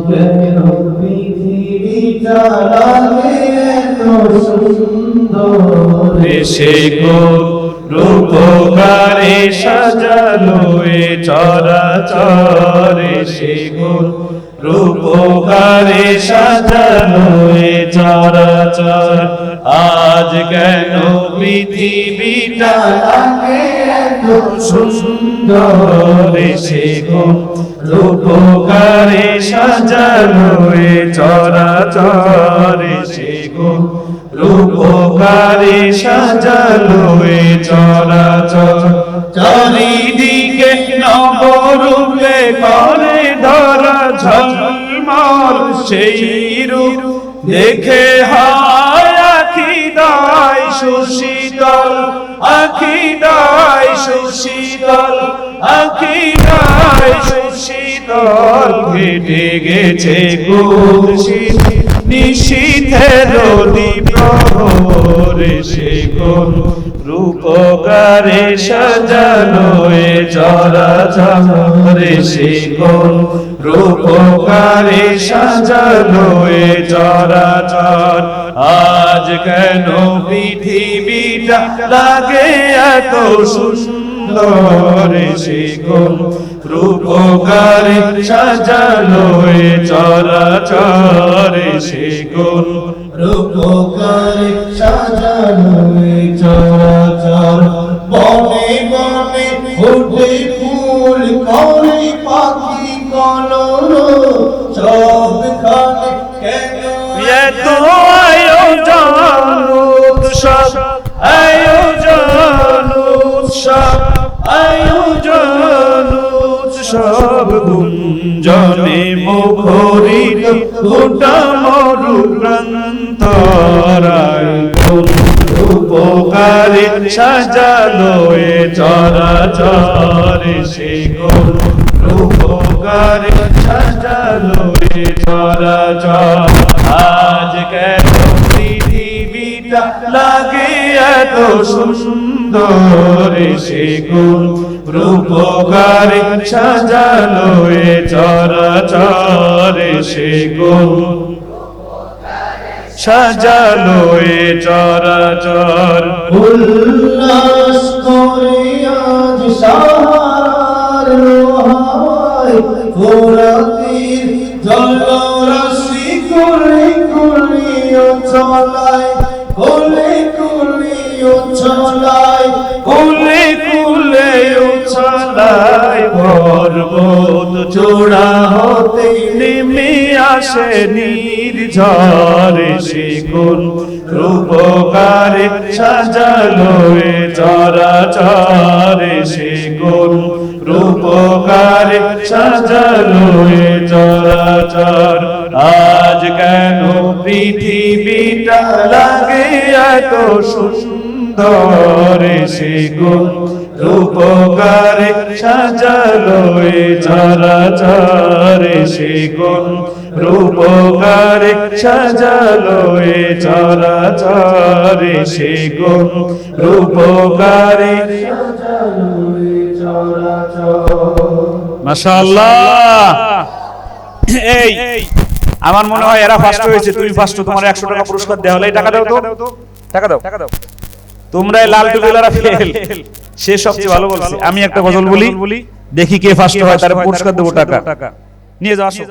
কেন পৃথিবীটা লাগে এত সুন্দর সে গো রূপকারে সাজালো এ চরাচর সে গো রূপকারে সাজালো এ চরাচর আজ কেন পৃথিবীটা লাগে এত সুন্দর সে গো রূপকারে সাজালো এ চরাচর সে গো রূপকারে সাজালো এ চরাচর চারিদিকে নবরূপে করে ধরা ঝলমল সেই রূপ দেখে হয় আখিদায় সুশীতল আখিদায় সুশীতল আখিদায় সুশীতল কেটে গেছে কুশীত নিশীথের প্রহরে সে কোন রূপকারে সাজালো এ চরাচর সে কোন রূপকারে সাজালো এ চরাচর আজ কেন পৃথিবীটা লাগে এত সুন্দর সে কোন রূপকারে সাজালো এ চরাচর সে কোন রূপকারে সাজানো এ চরাচর বনে বনে ফুটে ফুল করে পাখি কলরব সবখানে কেন এত আয়োজন উৎসব আয়োজন উৎসব আয়োজন উৎসব গুঞ্জনে মুখরিত গোটা মরু প্রান্তরায় রূপকারে সাজালো এ চরাচর সে কোন রূপকারে সাজালো এ চরাচর আজ কেন পৃথিবীটা লাগে এত সুন্দর সে কোন রূপকারে সাজালো এ চরাচর সে কোন সাজালো এ চরাচর উল্লাস করে আজ সাহার লোহায় ফোরাতির জলরাশি কুলি কুলি চলায় কুলি কুলি চলায় কুলে কুলে উছলায় পর্বত চূড়া হতে নেমে আসে নির্ঝর সে কোন রূপকারে সাজালো এ চরাচর সে কোন রূপকারে সাজালো এ চরাচর আজ কেন পৃথিবীটা লাগে এত সুন্দর সে কোন রূপকারে সাজালো এ চরাচর সে কোন রূপকারে সাজালো এ চরাচর সে কোন রূপকারে সাজালো এ চরাচর মাশাআল্লাহ এই আমার মনে হয় এরা ফার্স্ট হয়েছে তুমি ফার্স্ট তোমার 100 টাকা পুরস্কার দেওয়া হলো এই টাকা দাও তো টাকা দাও তোমরা লাল টুপিওয়ালারা ফেল সে সবচেয়ে ভালো বলছে আমি একটা গজল বলি দেখি কে ফার্স্ট হয় তার পুরস্কার দেব টাকা নিয়ে যাও আসো